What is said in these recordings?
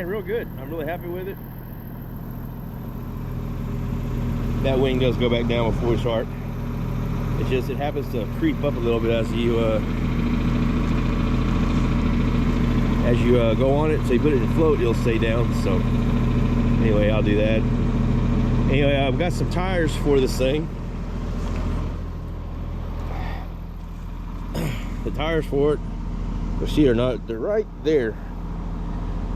ran real good. I'm really happy with it. That wing does go back down before we start. It's just, it happens to creep up a little bit as you go on it. So you put it in float, it'll stay down. So anyway, I'll do that. Anyway, I've got some tires for this thing. The tires for it, you'll see they're right there.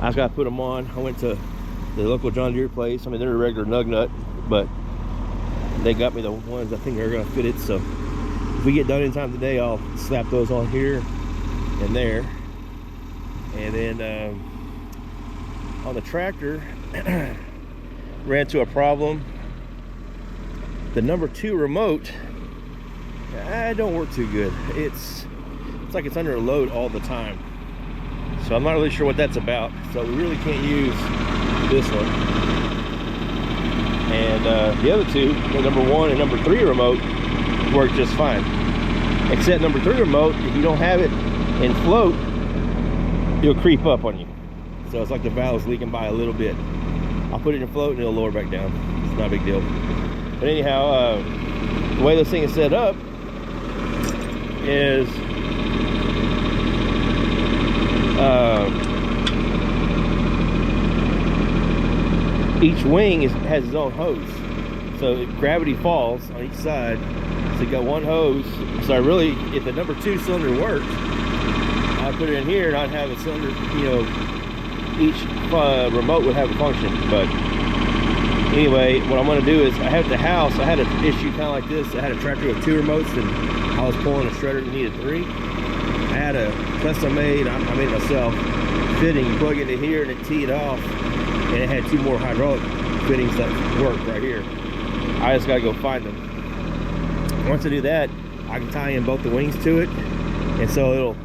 I just gotta put them on. I went to the local John Deere place. I mean, they're a regular nug nut, but they got me the ones I think are gonna fit it. So if we get done in time today, I'll slap those on here and there. And then on the tractor, ran into a problem. The number 2 remote, don't work too good. It's like it's under a load all the time. So I'm not really sure what that's about. So we really can't use this one. And the other two, the number 1 and number 3 remote, work just fine. Except number 3 remote, if you don't have it in float, it'll creep up on you. So it's like the valve's leaking by a little bit. I'll put it in float and it'll lower back down. It's not a big deal. But anyhow, the way this thing is set up is each wing has its own hose. So gravity falls on each side. So you got one hose. So I really, if the number 2 cylinder worked, I'd put it in here and I'd have a cylinder, you know, each remote would have a function. But anyway, what I'm going to do is, I have at the house, I had an issue kind of like this. I had a tractor with 2 remotes and I was pulling a shredder that needed 3. I had a custom made, I made it myself, fitting. You plug it in here and it teed off, and it had 2 more hydraulic fittings that work right here. I just got to go find them. Once I do that, I can tie in both the wings to it, and so it'll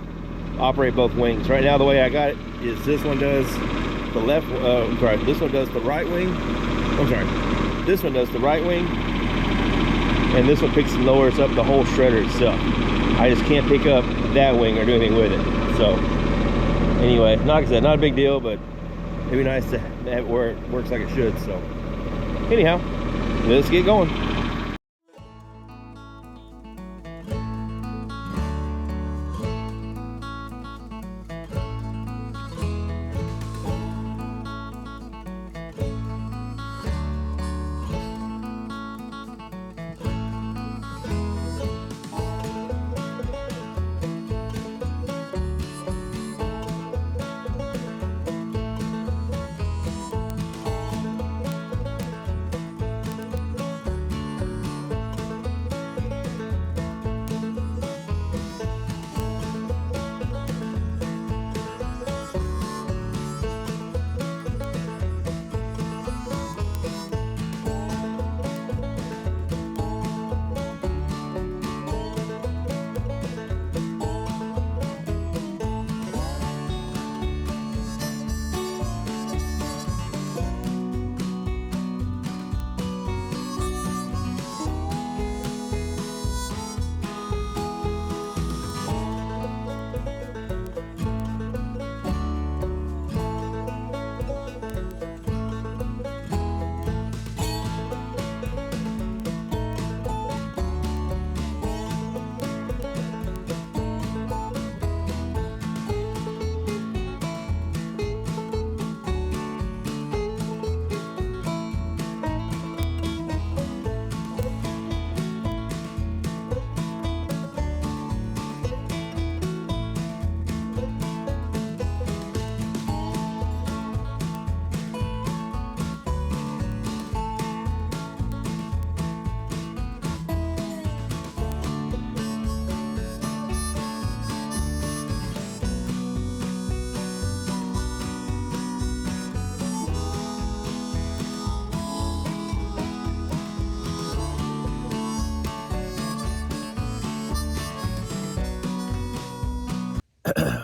operate both wings. Right now, the way I got it is this one does the left, this one does the right wing. This one does the right wing, and this one picks and lowers up the whole shredder itself. I just can't pick up that wing or do anything with it. So anyway, like I said, not a big deal, but it'd be nice to have it where it works like it should. So anyhow, let's get going.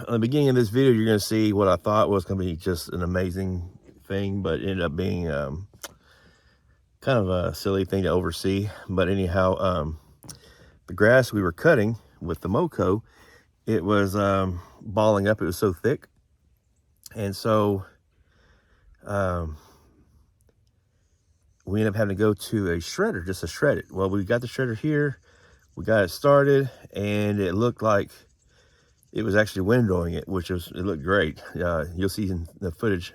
On the beginning of this video, you're going to see what I thought was going to be just an amazing thing, but it ended up being kind of a silly thing to oversee. But anyhow, the grass we were cutting with the Moco, it was balling up. It was so thick. And so we ended up having to go to a shredder just to shred it. Well, we got the shredder here, we got it started, and it looked like it was actually windowing it, it looked great. You'll see in the footage.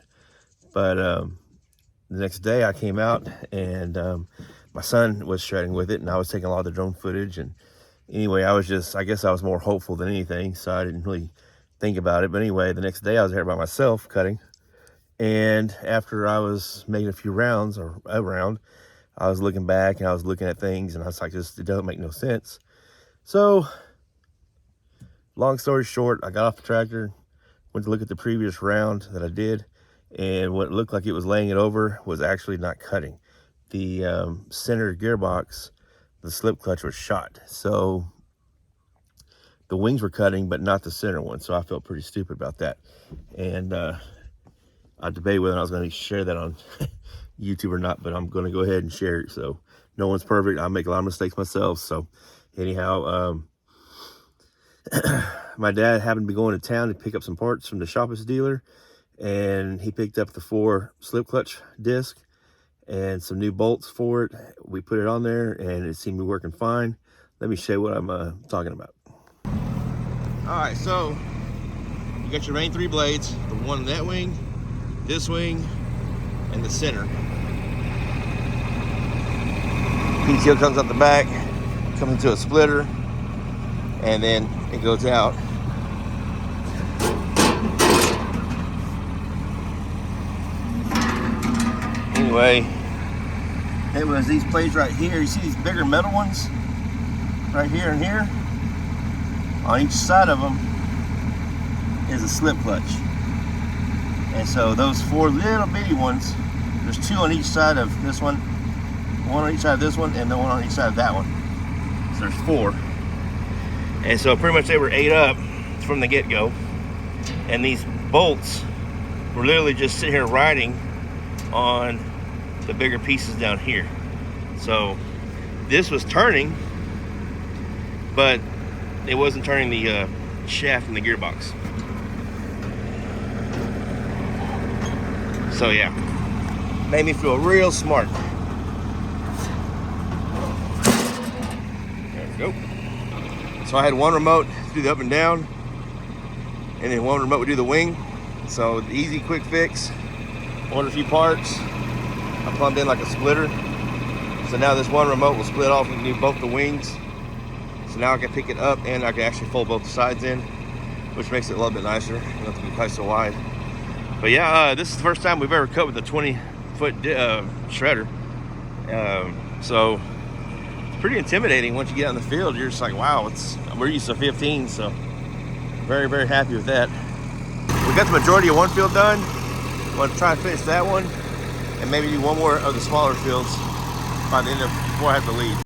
But the next day I came out, and my son was shredding with it, and I was taking a lot of the drone footage. And anyway, I guess I was more hopeful than anything, so I didn't really think about it. But anyway, the next day I was there by myself cutting. And after I was making a few rounds, or a round, I was looking back and I was looking at things, and I was like, it doesn't make no sense. So, long story short, I got off the tractor, went to look at the previous round that I did, and what looked like it was laying it over was actually not cutting. The center gearbox, the slip clutch was shot. So, the wings were cutting, but not the center one. So I felt pretty stupid about that. And I debated whether I was going to share that on YouTube or not, but I'm going to go ahead and share it. So no one's perfect. I make a lot of mistakes myself. So anyhow, my dad happened to be going to town to pick up some parts from the Shoppers dealer, and he picked up the 4 slip clutch disc and some new bolts for it. We put it on there, and it seemed to be working fine. Let me show you what I'm talking about. All right, so you got your main 3 blades, the one in that wing, this wing, and the center. PTO comes out the back, comes into a splitter, and then it goes out. Anyway, it was these blades right here. You see these bigger metal ones right here and here? On each side of them is a slip clutch. And so those 4 little bitty ones, there's 2 on each side of this one on each side of this one, and the one on each side of that one. So there's 4. And so pretty much they were ate up from the get-go. And these bolts were literally just sitting here riding on the bigger pieces down here. So this was turning, but it wasn't turning the shaft in the gearbox. So yeah, made me feel real smart. There we go. So I had one remote to do the up and down, and then one remote would do the wing. So the easy quick fix, ordered a few parts, I plumbed in like a splitter. So now this one remote will split off and do both the wings. So now I can pick it up, and I can actually fold both sides in, which makes it a little bit nicer. You don't have to be quite so wide. But yeah, this is the first time we've ever cut with a 20-foot shredder. So it's pretty intimidating once you get out in the field. You're just like, wow, we're used to 15, so very, very happy with that. We got the majority of one field done. I'm going to try and finish that one, and maybe do one more of the smaller fields by the end of before I have to leave.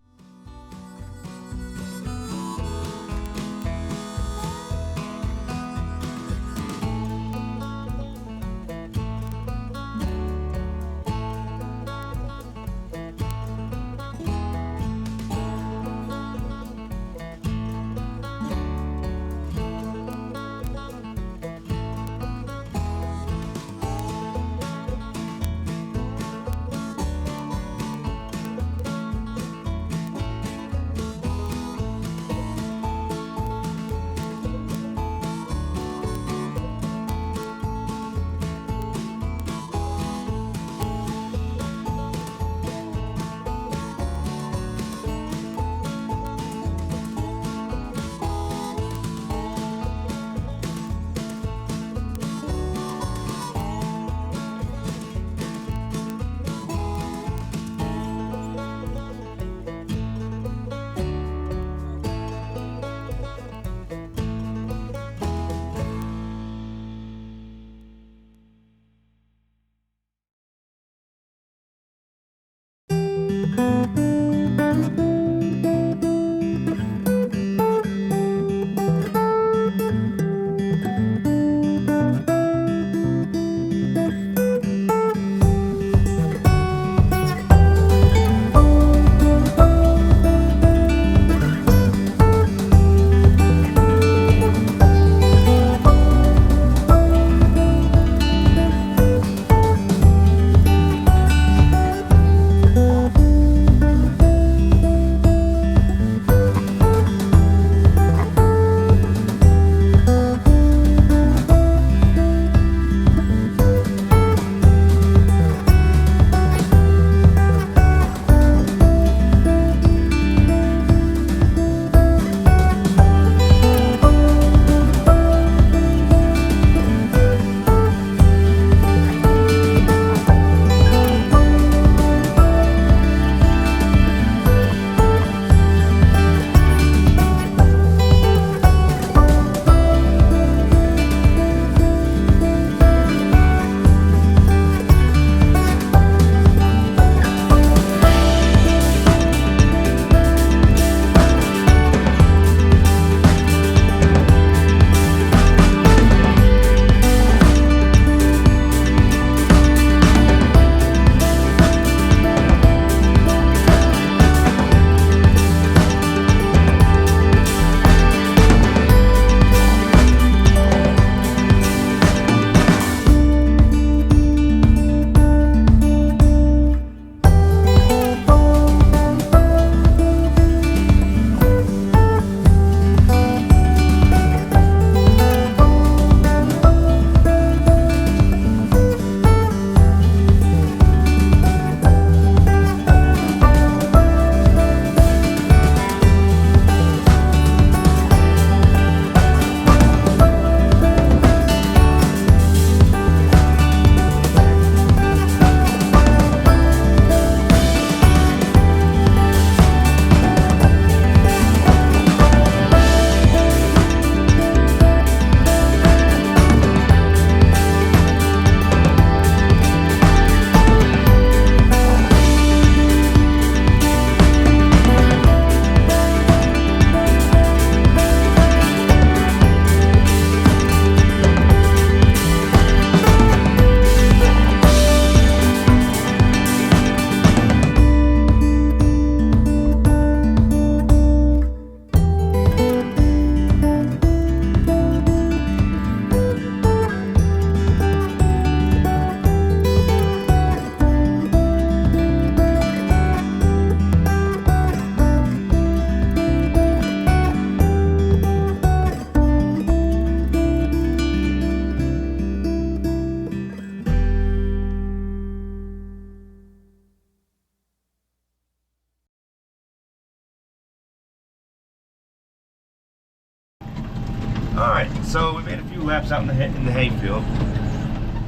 Alright, so we made a few laps out in the hay field.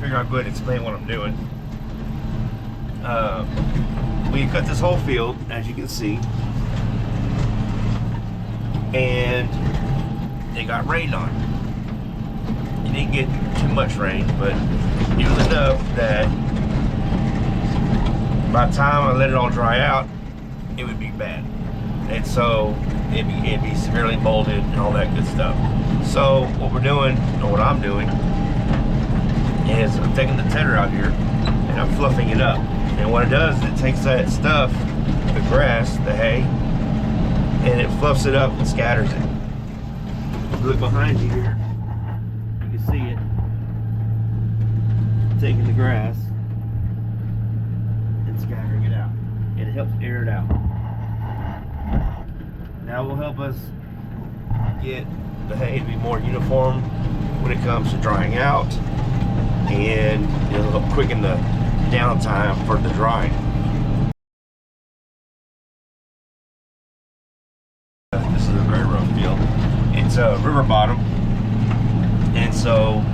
Figured I'd go ahead and explain what I'm doing. We cut this whole field, as you can see, and it got rained on. It didn't get too much rain, but it was enough that by the time I let it all dry out, it would be bad. And so it'd be severely molded and all that good stuff. So what we're doing, or what I'm doing, is I'm taking the tedder out here and I'm fluffing it up. And what it does is it takes that stuff, the grass, the hay, and it fluffs it up and scatters it. Look behind you here. You can see it. Taking the grass and scattering it out. And it helps air it out. Now it will help us get the hay to be more uniform when it comes to drying out, and it'll quicken the downtime for the drying. This is a very rough field. It's a river bottom, and so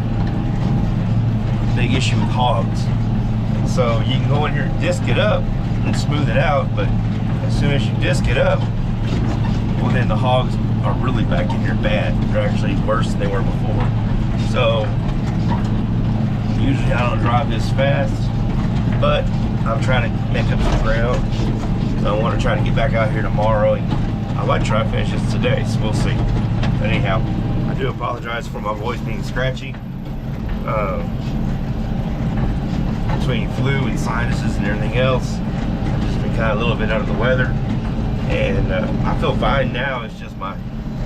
big issue with hogs. So you can go in here and disc it up and smooth it out, but as soon as you disc it up, well, then the hogs are really back in here bad. They're actually worse than they were before. So usually I don't drive this fast, but I'm trying to make up some ground. So I want to try to get back out here tomorrow, and I might try to finish this today, so we'll see. But anyhow, I do apologize for my voice being scratchy. Between flu and sinuses and everything else, I've just been kind of a little bit under the weather. And I feel fine now. It's just I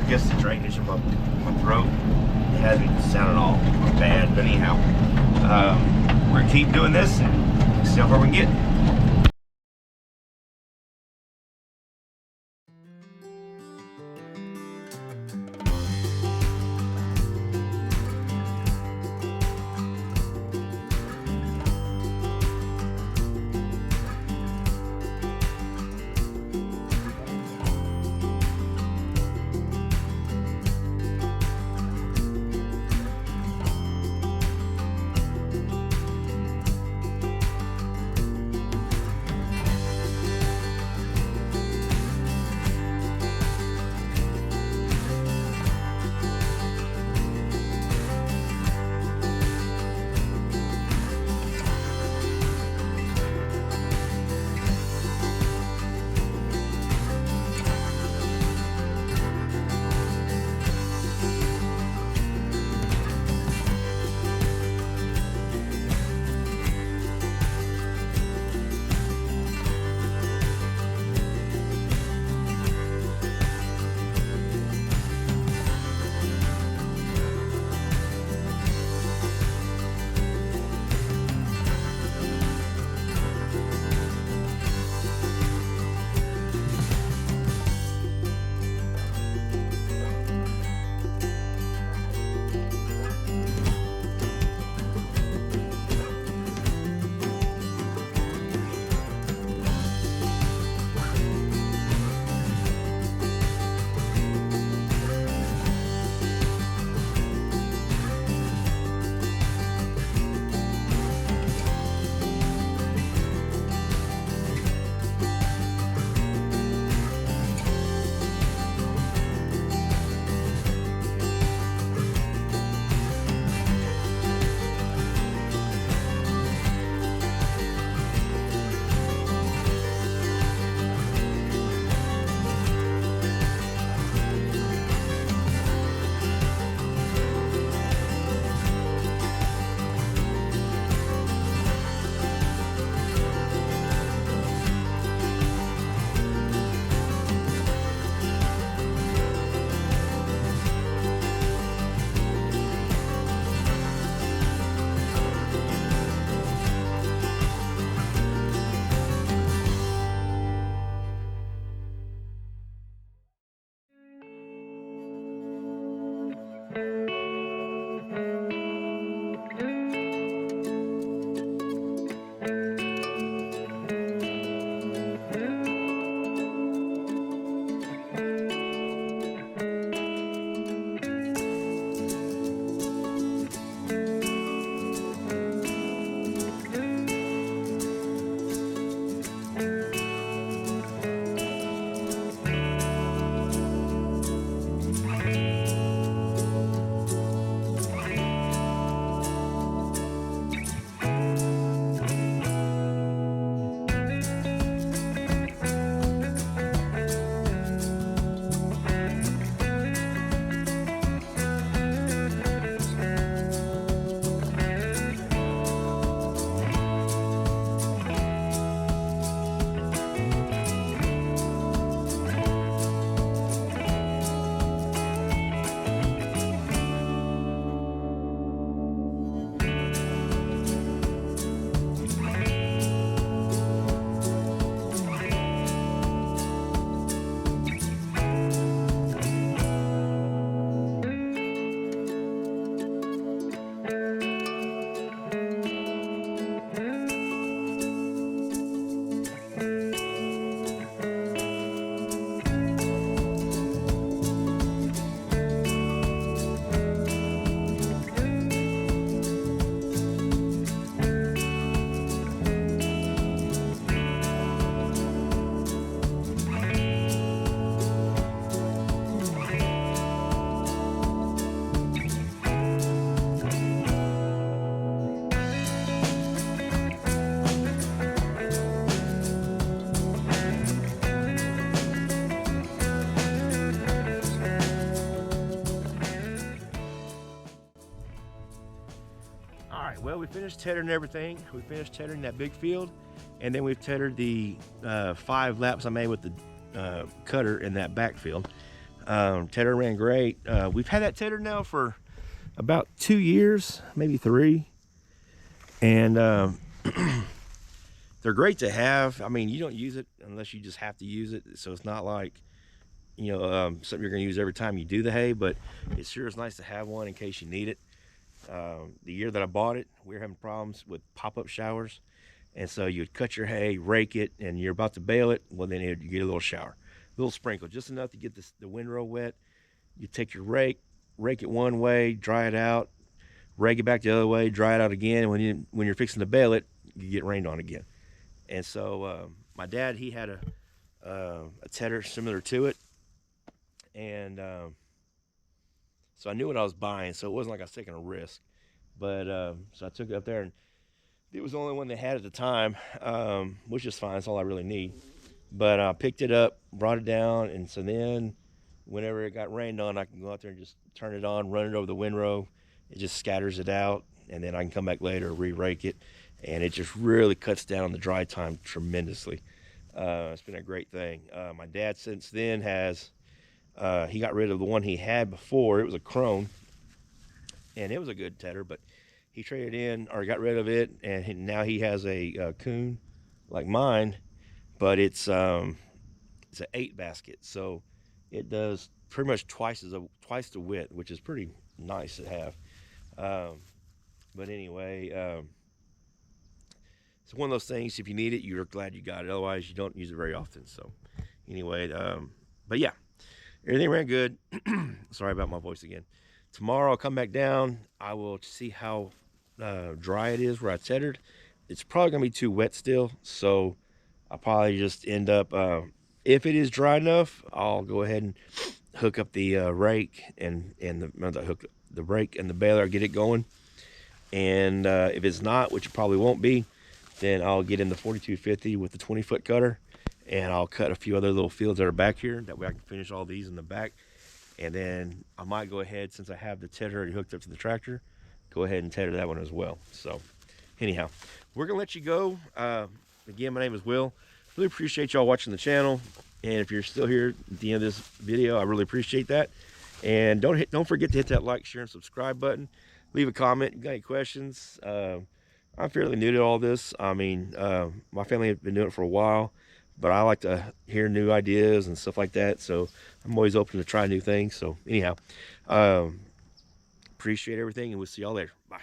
guess the drainage of my throat. It hasn't sounded all bad, but anyhow, we're gonna keep doing this and see how far we can get. All right, well, we finished tethering everything. We finished tethering that big field, and then we've tethered the 5 laps I made with the cutter in that backfield. Tether ran great. We've had that tethered now for about 2 years, maybe 3. And they're great to have. I mean, you don't use it unless you just have to use it. So it's not like, you know, something you're going to use every time you do the hay, but it sure is nice to have one in case you need it. The year that I bought it, we were having problems with pop-up showers. And so you'd cut your hay, rake it, and you're about to bale it. Well, then you get a little shower, a little sprinkle, just enough to get the windrow wet. You take your rake it one way, dry it out, rake it back the other way, dry it out again. And when you're fixing to bale it, you get rained on again. And so my dad, he had a tedder similar to it. And so I knew what I was buying, so it wasn't like I was taking a risk. But so I took it up there, and it was the only one they had at the time, which is fine. That's all I really need. But I picked it up, brought it down, and so then whenever it got rained on, I can go out there and just turn it on, run it over the windrow. It just scatters it out, and then I can come back later, re-rake it, and it just really cuts down the dry time tremendously. It's been a great thing. My dad since then has, he got rid of the one he had before. It was a Krone, and it was a good tedder, but he traded in, or got rid of it, and now he has a Kuhn like mine, but it's an 8 basket, so it does pretty much twice the width, which is pretty nice to have. But anyway, it's one of those things. If you need it, you're glad you got it. Otherwise, you don't use it very often. So anyway, but yeah, everything ran good. Sorry about my voice again. Tomorrow I'll come back down. I will see how dry it is where I tethered. It's probably gonna be too wet still, so I'll probably just end up, if it is dry enough, I'll go ahead and hook up the rake and the rake and the baler, get it going. And if it's not, which it probably won't be, then I'll get in the 4250 with the 20-foot cutter, and I'll cut a few other little fields that are back here. That way I can finish all these in the back. And then I might go ahead, since I have the tether already hooked up to the tractor, go ahead and tether that one as well. So anyhow, we're gonna let you go. Again, my name is Will. Really appreciate y'all watching the channel, and if you're still here at the end of this video, I really appreciate that. And don't forget to hit that like, share, and subscribe button. Leave a comment. If you got any questions? I'm fairly new to all this. I mean, my family has been doing it for a while, but I like to hear new ideas and stuff like that. So I'm always open to try new things. So anyhow, appreciate everything, and we'll see y'all later. Bye.